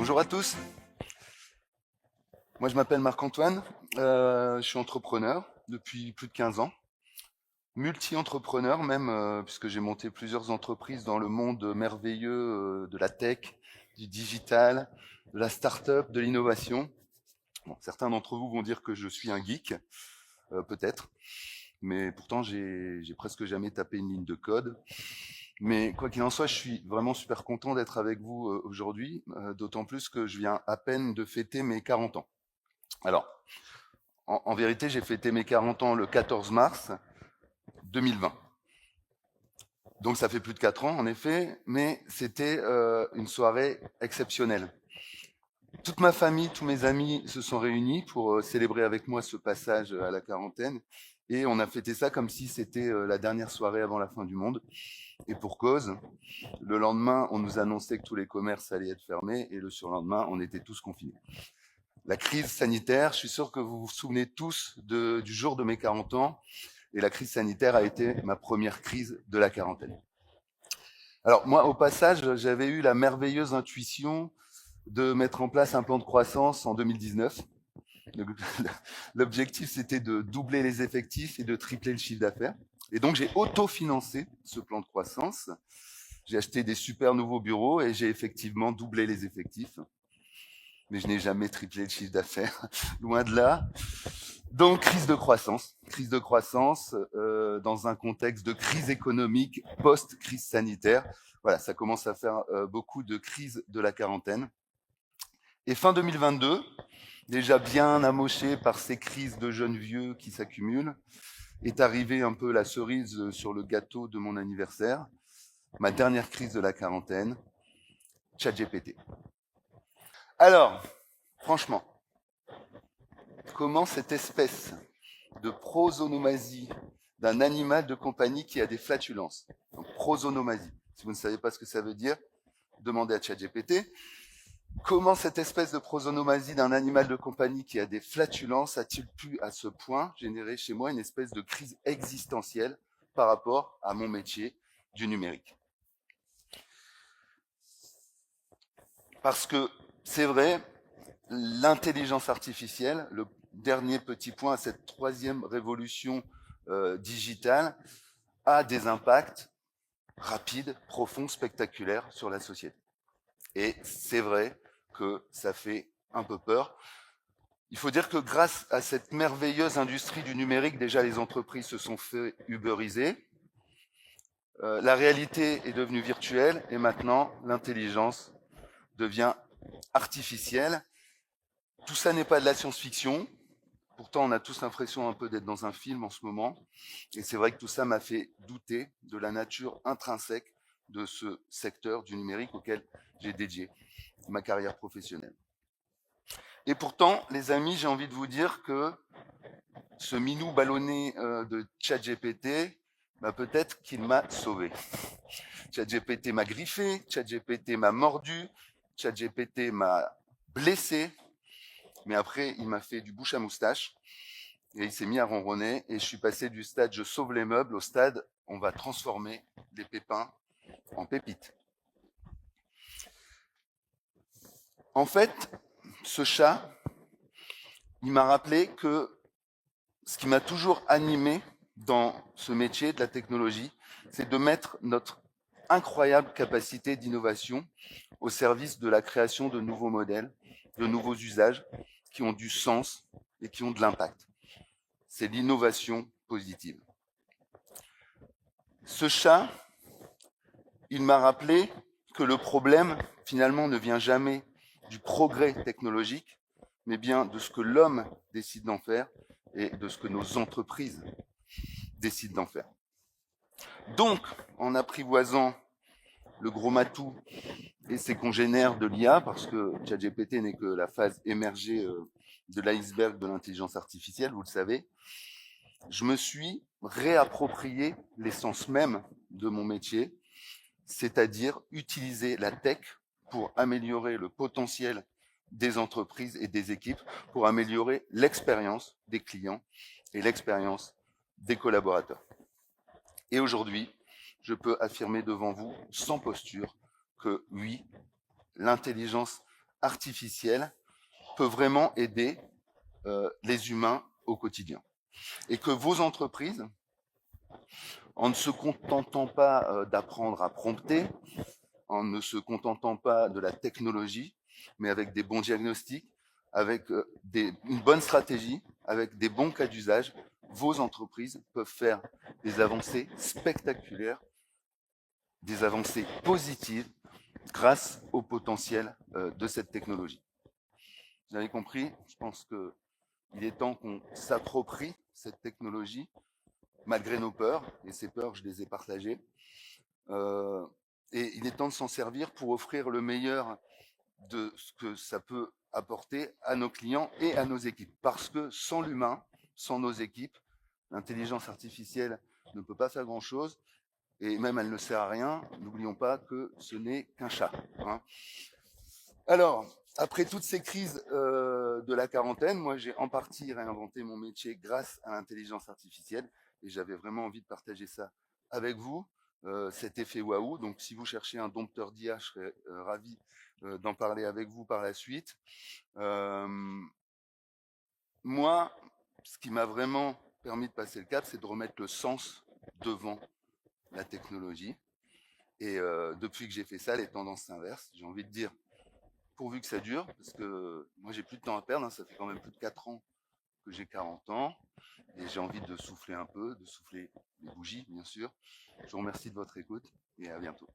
Bonjour à tous, moi je m'appelle Marc-Antoine, je suis entrepreneur depuis plus de 15 ans, multi-entrepreneur même, puisque j'ai monté plusieurs entreprises dans le monde merveilleux de la tech, du digital, de la start-up, de l'innovation. Bon, certains d'entre vous vont dire que je suis un geek, peut-être, mais pourtant j'ai presque jamais tapé une ligne de code. Mais quoi qu'il en soit, je suis vraiment super content d'être avec vous aujourd'hui, d'autant plus que je viens à peine de fêter mes 40 ans. Alors, en vérité, j'ai fêté mes 40 ans le 14 mars 2020. Donc ça fait plus de 4 ans, en effet, mais c'était une soirée exceptionnelle. Toute ma famille, tous mes amis se sont réunis pour célébrer avec moi ce passage à la quarantaine. Et on a fêté ça comme si c'était la dernière soirée avant la fin du monde. Et pour cause, le lendemain, on nous annonçait que tous les commerces allaient être fermés et le surlendemain, on était tous confinés. La crise sanitaire, je suis sûr que vous vous souvenez tous du jour de mes 40 ans, et la crise sanitaire a été ma première crise de la quarantaine. Alors moi, au passage, j'avais eu la merveilleuse intuition de mettre en place un plan de croissance en 2019. L'objectif, c'était de doubler les effectifs et de tripler le chiffre d'affaires. Et donc, j'ai autofinancé ce plan de croissance. J'ai acheté des super nouveaux bureaux et j'ai effectivement doublé les effectifs. Mais je n'ai jamais triplé le chiffre d'affaires, loin de là. Donc, crise de croissance dans un contexte de crise économique post-crise sanitaire. Voilà, ça commence à faire beaucoup de crises de la quarantaine. Et fin 2022, déjà bien amoché par ces crises de jeunes vieux qui s'accumulent, est arrivée un peu la cerise sur le gâteau de mon anniversaire, ma dernière crise de la quarantaine, ChatGPT. Alors, franchement, comment cette espèce de prosonomasie d'un animal de compagnie qui a des flatulences, donc prosonomasie, si vous ne savez pas ce que ça veut dire, demandez à ChatGPT, comment cette espèce de prosonomasie d'un animal de compagnie qui a des flatulences a-t-il pu à ce point générer chez moi une espèce de crise existentielle par rapport à mon métier du numérique? Parce que c'est vrai, l'intelligence artificielle, le dernier petit point à cette troisième révolution digitale, a des impacts rapides, profonds, spectaculaires sur la société. Et c'est vrai que ça fait un peu peur. Il faut dire que grâce à cette merveilleuse industrie du numérique, déjà les entreprises se sont fait uberiser. La réalité est devenue virtuelle et maintenant l'intelligence devient artificielle. Tout ça n'est pas de la science-fiction. Pourtant, on a tous l'impression un peu d'être dans un film en ce moment. Et c'est vrai que tout ça m'a fait douter de la nature intrinsèque de ce secteur du numérique auquel j'ai dédié ma carrière professionnelle. Et pourtant, les amis, j'ai envie de vous dire que ce minou ballonné de ChatGPT, peut-être qu'il m'a sauvé. ChatGPT m'a griffé, ChatGPT m'a mordu, ChatGPT m'a blessé, mais après, il m'a fait du bouche à moustache et il s'est mis à ronronner et je suis passé du stade je sauve les meubles au stade on va transformer les pépins en pépites. En fait, ce chat, il m'a rappelé que ce qui m'a toujours animé dans ce métier de la technologie, c'est de mettre notre incroyable capacité d'innovation au service de la création de nouveaux modèles, de nouveaux usages qui ont du sens et qui ont de l'impact. C'est l'innovation positive. Ce chat, il m'a rappelé que le problème, finalement, ne vient jamais du progrès technologique, mais bien de ce que l'homme décide d'en faire et de ce que nos entreprises décident d'en faire. Donc, en apprivoisant le gros matou et ses congénères de l'IA, parce que ChatGPT n'est que la phase émergée de l'iceberg de l'intelligence artificielle, vous le savez, je me suis réapproprié l'essence même de mon métier, c'est-à-dire utiliser la tech pour améliorer le potentiel des entreprises et des équipes, pour améliorer l'expérience des clients et l'expérience des collaborateurs. Et aujourd'hui, je peux affirmer devant vous, sans posture, que oui, l'intelligence artificielle peut vraiment aider les humains au quotidien. Et que vos entreprises, en ne se contentant pas d'apprendre à prompter, en ne se contentant pas de la technologie, mais avec des bons diagnostics, avec une bonne stratégie, avec des bons cas d'usage, vos entreprises peuvent faire des avancées spectaculaires, des avancées positives grâce au potentiel de cette technologie. Vous avez compris? Je pense qu'il est temps qu'on s'approprie cette technologie, malgré nos peurs, et ces peurs, je les ai partagées. Et il est temps de s'en servir pour offrir le meilleur de ce que ça peut apporter à nos clients et à nos équipes. Parce que sans l'humain, sans nos équipes, l'intelligence artificielle ne peut pas faire grand-chose, et même elle ne sert à rien. N'oublions pas que ce n'est qu'un chat. Hein. Alors, après toutes ces crises de la quarantaine, moi j'ai en partie réinventé mon métier grâce à l'intelligence artificielle, et j'avais vraiment envie de partager ça avec vous, cet effet waouh. Donc si vous cherchez un dompteur d'IA, je serais ravi d'en parler avec vous par la suite. Moi, ce qui m'a vraiment permis de passer le cap, c'est de remettre le sens devant la technologie. Et depuis que j'ai fait ça, les tendances s'inversent. J'ai envie de dire, pourvu que ça dure, parce que moi j'ai plus de temps à perdre, hein, ça fait quand même plus de 4 ans que j'ai 40 ans, et j'ai envie de souffler un peu, de souffler les bougies, bien sûr. Je vous remercie de votre écoute, et à bientôt.